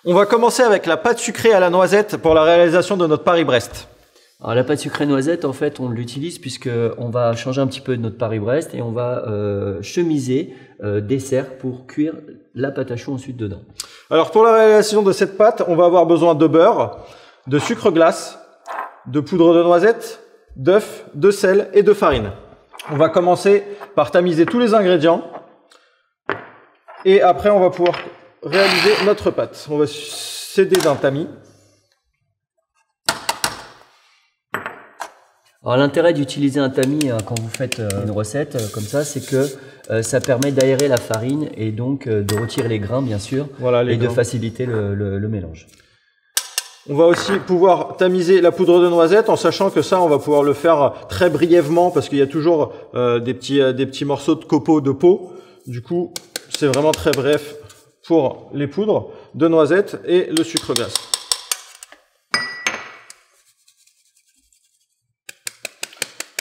On va commencer avec la pâte sucrée à la noisette pour la réalisation de notre Paris-Brest. Alors la pâte sucrée noisette, en fait, on l'utilise puisque on va changer un petit peu de notre Paris-Brest et on va chemiser dessert pour cuire la pâte à choux ensuite dedans. Alors pour la réalisation de cette pâte, on va avoir besoin de beurre, de sucre glace, de poudre de noisette, d'œufs, de sel et de farine. On va commencer par tamiser tous les ingrédients et après on va pouvoir réaliser notre pâte. On va s'aider d'un tamis. Alors l'intérêt d'utiliser un tamis quand vous faites une recette comme ça, c'est que ça permet d'aérer la farine et donc de retirer les grains bien sûr, et de faciliter le mélange. On va aussi pouvoir tamiser la poudre de noisette en sachant que ça on va pouvoir le faire très brièvement parce qu'il y a toujours des petits morceaux de copeaux de peau. Du coup c'est vraiment très bref pour les poudres de noisette et le sucre glace.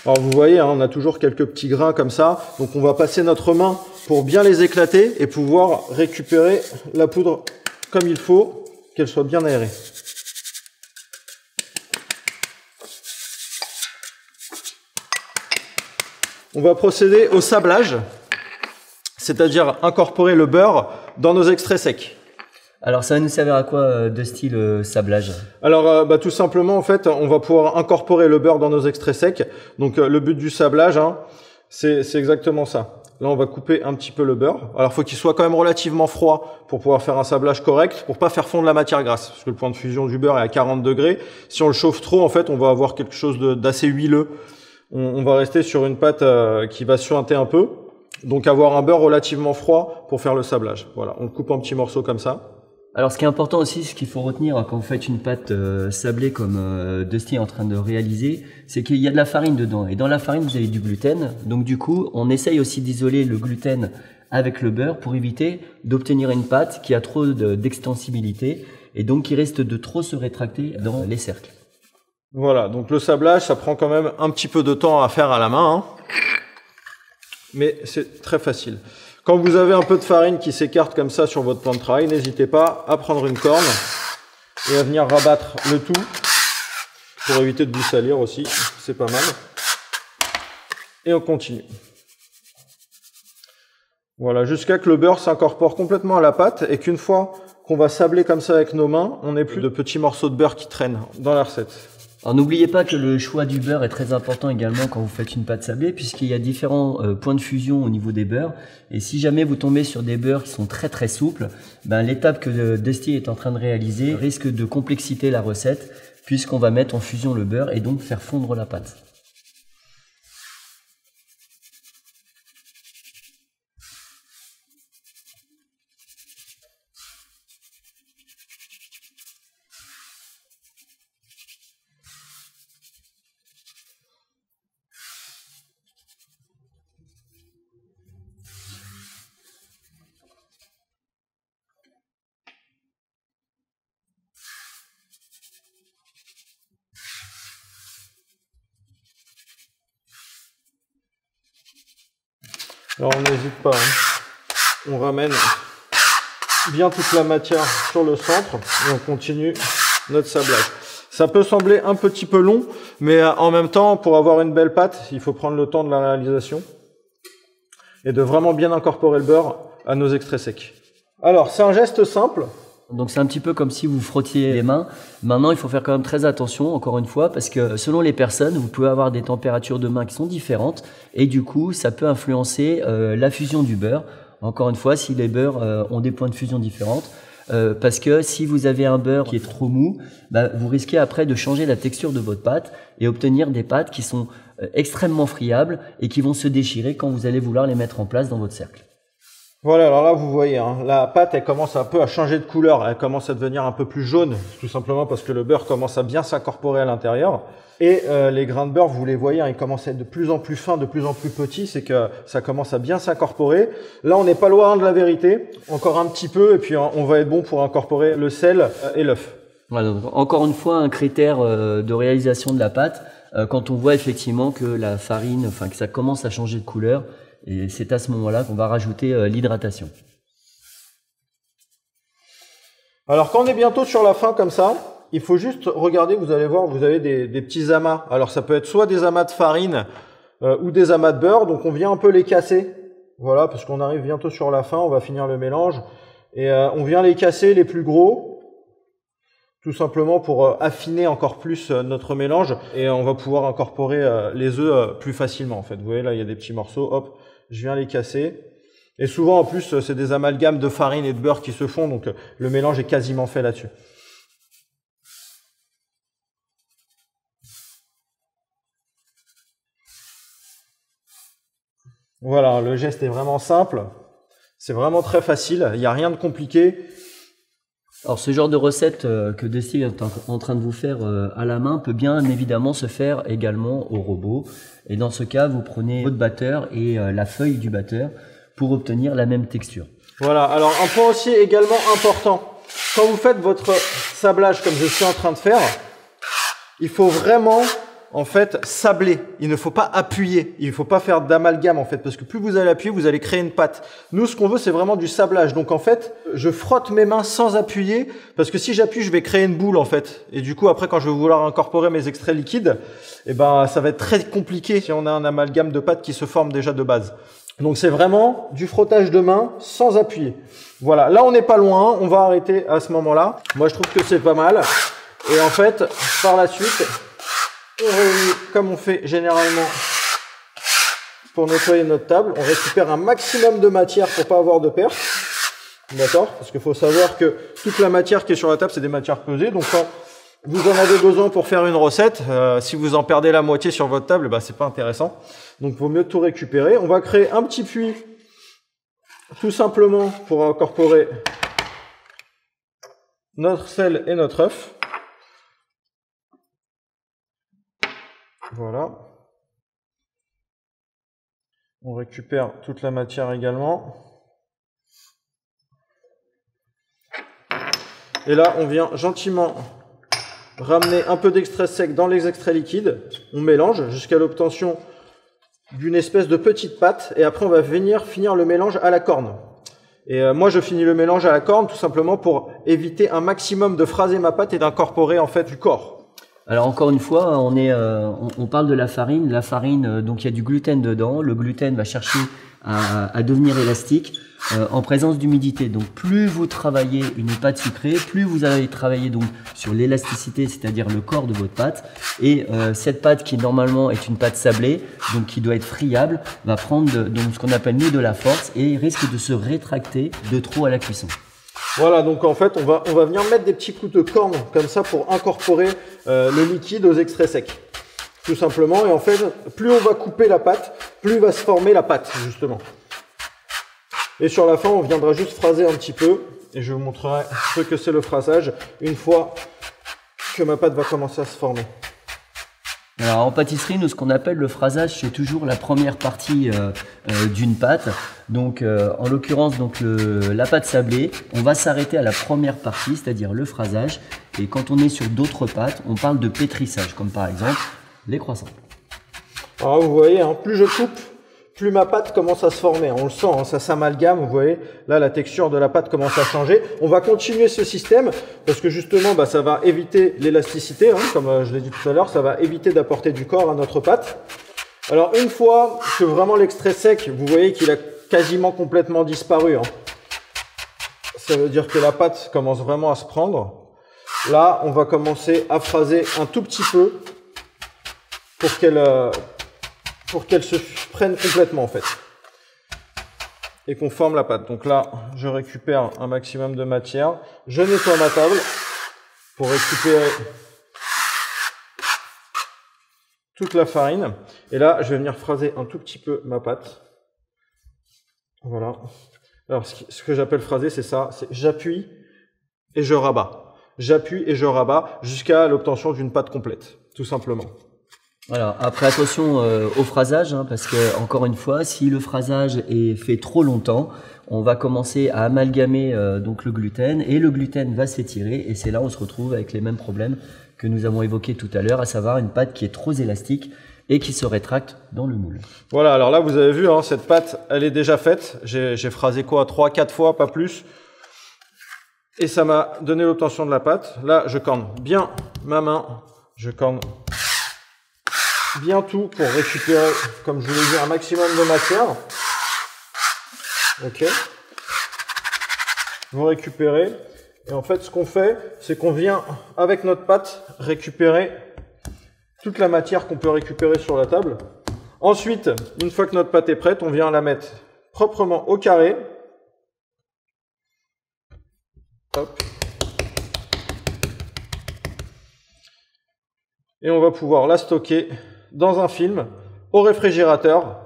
Alors vous voyez, hein, on a toujours quelques petits grains comme ça, donc on va passer notre main pour bien les éclater et pouvoir récupérer la poudre comme il faut, qu'elle soit bien aérée. On va procéder au sablage, c'est-à-dire incorporer le beurre dans nos extraits secs. Alors ça va nous servir à quoi de style sablage? Alors tout simplement en fait on va pouvoir incorporer le beurre dans nos extraits secs. Donc le but du sablage hein, c'est exactement ça. Là on va couper un petit peu le beurre. Alors il faut qu'il soit quand même relativement froid pour pouvoir faire un sablage correct, pour pas faire fondre la matière grasse. Parce que le point de fusion du beurre est à 40 degrés. Si on le chauffe trop en fait on va avoir quelque chose d'assez huileux. On va rester sur une pâte qui va suinter un peu. Donc avoir un beurre relativement froid pour faire le sablage. Voilà, on le coupe en petits morceaux comme ça. Alors ce qui est important aussi, ce qu'il faut retenir quand vous faites une pâte sablée comme Dusty est en train de réaliser, c'est qu'il y a de la farine dedans. Et dans la farine, vous avez du gluten. Donc du coup, on essaye aussi d'isoler le gluten avec le beurre pour éviter d'obtenir une pâte qui a trop d'extensibilité et donc qui risque de trop se rétracter dans les cercles. Voilà, donc le sablage, ça prend quand même un petit peu de temps à faire à la main. Hein. Mais c'est très facile. Quand vous avez un peu de farine qui s'écarte comme ça sur votre plan de travail, n'hésitez pas à prendre une corne et à venir rabattre le tout pour éviter de vous salir aussi, c'est pas mal. Et on continue. Voilà, jusqu'à que le beurre s'incorpore complètement à la pâte et qu'une fois qu'on va sabler comme ça avec nos mains, on n'ait plus de petits morceaux de beurre qui traînent dans la recette. Alors n'oubliez pas que le choix du beurre est très important également quand vous faites une pâte sablée puisqu'il y a différents points de fusion au niveau des beurres et si jamais vous tombez sur des beurres qui sont très souples, l'étape que Dusty est en train de réaliser risque de complexiter la recette puisqu'on va mettre en fusion le beurre et donc faire fondre la pâte. Alors on n'hésite pas, hein. On ramène bien toute la matière sur le centre et on continue notre sablage. Ça peut sembler un petit peu long, mais en même temps, pour avoir une belle pâte, il faut prendre le temps de la réalisation et de vraiment bien incorporer le beurre à nos extraits secs. Alors c'est un geste simple. Donc c'est un petit peu comme si vous frottiez les mains. Maintenant, il faut faire quand même très attention, encore une fois, parce que selon les personnes, vous pouvez avoir des températures de main qui sont différentes et du coup, ça peut influencer la fusion du beurre. Encore une fois, si les beurres ont des points de fusion différents, parce que si vous avez un beurre qui est trop mou, vous risquez après de changer la texture de votre pâte et obtenir des pâtes qui sont extrêmement friables et qui vont se déchirer quand vous allez vouloir les mettre en place dans votre cercle. Voilà, alors là vous voyez, hein, la pâte elle commence un peu à changer de couleur, elle commence à devenir un peu plus jaune, tout simplement parce que le beurre commence à bien s'incorporer à l'intérieur. Et les grains de beurre, vous les voyez, hein, ils commencent à être de plus en plus fins, de plus en plus petits, c'est que ça commence à bien s'incorporer. Là on n'est pas loin de la vérité, encore un petit peu, et puis on va être bon pour incorporer le sel et l'œuf. Voilà, donc encore une fois, un critère de réalisation de la pâte, quand on voit effectivement que la farine, enfin que ça commence à changer de couleur, et c'est à ce moment-là qu'on va rajouter l'hydratation. Alors quand on est bientôt sur la fin comme ça, il faut juste regarder, vous allez voir, vous avez des petits amas. Alors ça peut être soit des amas de farine ou des amas de beurre, donc on vient un peu les casser. Voilà, parce qu'on arrive bientôt sur la fin, on va finir le mélange. Et on vient les casser les plus gros, tout simplement pour affiner encore plus notre mélange. Et on va pouvoir incorporer les œufs plus facilement en fait. Vous voyez là, il y a des petits morceaux, hop, je viens les casser. Et souvent, en plus, c'est des amalgames de farine et de beurre qui se font, donc le mélange est quasiment fait là-dessus. Voilà, le geste est vraiment simple. C'est vraiment très facile, il n'y a rien de compliqué. Alors ce genre de recette que Dusty est en train de vous faire à la main peut bien évidemment se faire également au robot. Et dans ce cas, vous prenez votre batteur et la feuille du batteur pour obtenir la même texture. Voilà, alors un point aussi également important. Quand vous faites votre sablage comme je suis en train de faire, il faut vraiment en fait sabler. Il ne faut pas appuyer, il ne faut pas faire d'amalgame en fait, parce que plus vous allez appuyer, vous allez créer une pâte. Nous, ce qu'on veut, c'est vraiment du sablage. Donc en fait, je frotte mes mains sans appuyer, parce que si j'appuie, je vais créer une boule en fait. Et du coup, après, quand je vais vouloir incorporer mes extraits liquides, eh ben, ça va être très compliqué si on a un amalgame de pâte qui se forme déjà de base. Donc c'est vraiment du frottage de main sans appuyer. Voilà, là on n'est pas loin, on va arrêter à ce moment-là. Moi je trouve que c'est pas mal. Et en fait, par la suite, on réunit comme on fait généralement pour nettoyer notre table. On récupère un maximum de matière pour pas avoir de perte. D'accord? Parce qu'il faut savoir que toute la matière qui est sur la table, c'est des matières pesées. Donc quand vous en avez besoin pour faire une recette, si vous en perdez la moitié sur votre table, bah, c'est pas intéressant. Donc, il vaut mieux tout récupérer. On va créer un petit puits, tout simplement pour incorporer notre sel et notre œuf. Voilà. On récupère toute la matière également. Et là, on vient gentiment ramener un peu d'extrait sec dans les extraits liquides. On mélange jusqu'à l'obtention d'une espèce de petite pâte. Et après, on va venir finir le mélange à la corne. Et moi, je finis le mélange à la corne tout simplement pour éviter un maximum de phraser ma pâte et d'incorporer en fait du corps. Alors encore une fois, on parle de la farine. La farine, donc il y a du gluten dedans. Le gluten va chercher à devenir élastique en présence d'humidité. Donc plus vous travaillez une pâte sucrée, plus vous allez travailler donc sur l'élasticité, c'est-à-dire le corps de votre pâte. Et cette pâte qui normalement est une pâte sablée, donc qui doit être friable, va prendre donc ce qu'on appelle nous de la force et risque de se rétracter de trop à la cuisson. Voilà, donc en fait, on va venir mettre des petits coups de corne comme ça pour incorporer le liquide aux extraits secs. Tout simplement. Et en fait, plus on va couper la pâte, plus va se former la pâte, justement. Et sur la fin, on viendra juste phraser un petit peu. Et je vous montrerai ce que c'est le phrasage une fois que ma pâte va commencer à se former. Alors en pâtisserie, nous, ce qu'on appelle le phrasage, c'est toujours la première partie d'une pâte. Donc en l'occurrence, donc la pâte sablée, on va s'arrêter à la première partie, c'est-à-dire le phrasage. Et quand on est sur d'autres pâtes, on parle de pétrissage, comme par exemple les croissants. Alors vous voyez, hein, plus je coupe, plus ma pâte commence à se former. On le sent, hein, ça s'amalgame, vous voyez. Là, la texture de la pâte commence à changer. On va continuer ce système parce que justement, bah, ça va éviter l'élasticité, hein, comme je l'ai dit tout à l'heure. Ça va éviter d'apporter du corps à notre pâte. Alors, une fois que vraiment l'extrait sec, vous voyez qu'il a quasiment complètement disparu. Hein. Ça veut dire que la pâte commence vraiment à se prendre. Là, on va commencer à phraser un tout petit peu pour qu'elle se prenne complètement en fait et qu'on forme la pâte. Donc là, je récupère un maximum de matière, je nettoie ma table pour récupérer toute la farine et là, je vais venir phraser un tout petit peu ma pâte. Voilà. Alors, ce que j'appelle phraser, c'est ça, c'est j'appuie et je rabats. J'appuie et je rabats jusqu'à l'obtention d'une pâte complète, tout simplement. Alors après attention au phrasage, hein, parce que encore une fois, si le phrasage est fait trop longtemps, on va commencer à amalgamer donc le gluten et le gluten va s'étirer et c'est là où on se retrouve avec les mêmes problèmes que nous avons évoqués tout à l'heure, à savoir une pâte qui est trop élastique et qui se rétracte dans le moule. Voilà, alors là vous avez vu, hein, cette pâte, elle est déjà faite. J'ai phrasé quoi, 3-4 fois, pas plus. Et ça m'a donné l'obtention de la pâte. Là, je corne bien ma main. Je corne bien tout pour récupérer, comme je vous l'ai dit, un maximum de matière. Ok. Vous récupérez. Et en fait, ce qu'on fait, c'est qu'on vient, avec notre pâte, récupérer toute la matière qu'on peut récupérer sur la table. Ensuite, une fois que notre pâte est prête, on vient la mettre proprement au carré. Hop. Et on va pouvoir la stocker dans un film au réfrigérateur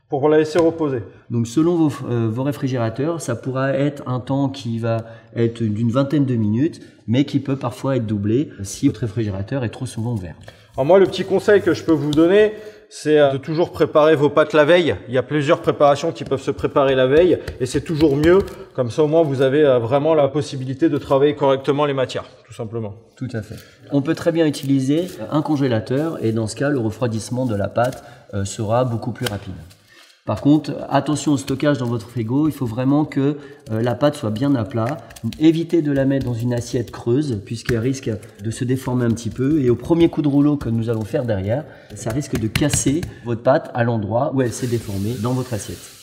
pour la laisser reposer. Donc selon vos réfrigérateurs, ça pourra être un temps qui va être d'une vingtaine de minutes, mais qui peut parfois être doublé si votre réfrigérateur est trop souvent ouvert. Alors moi, le petit conseil que je peux vous donner, c'est de toujours préparer vos pâtes la veille. Il y a plusieurs préparations qui peuvent se préparer la veille et c'est toujours mieux. Comme ça, au moins, vous avez vraiment la possibilité de travailler correctement les matières, tout simplement. Tout à fait. On peut très bien utiliser un congélateur et dans ce cas, le refroidissement de la pâte sera beaucoup plus rapide. Par contre, attention au stockage dans votre frigo, il faut vraiment que la pâte soit bien à plat. Évitez de la mettre dans une assiette creuse puisqu'elle risque de se déformer un petit peu. Et au premier coup de rouleau que nous allons faire derrière, ça risque de casser votre pâte à l'endroit où elle s'est déformée dans votre assiette.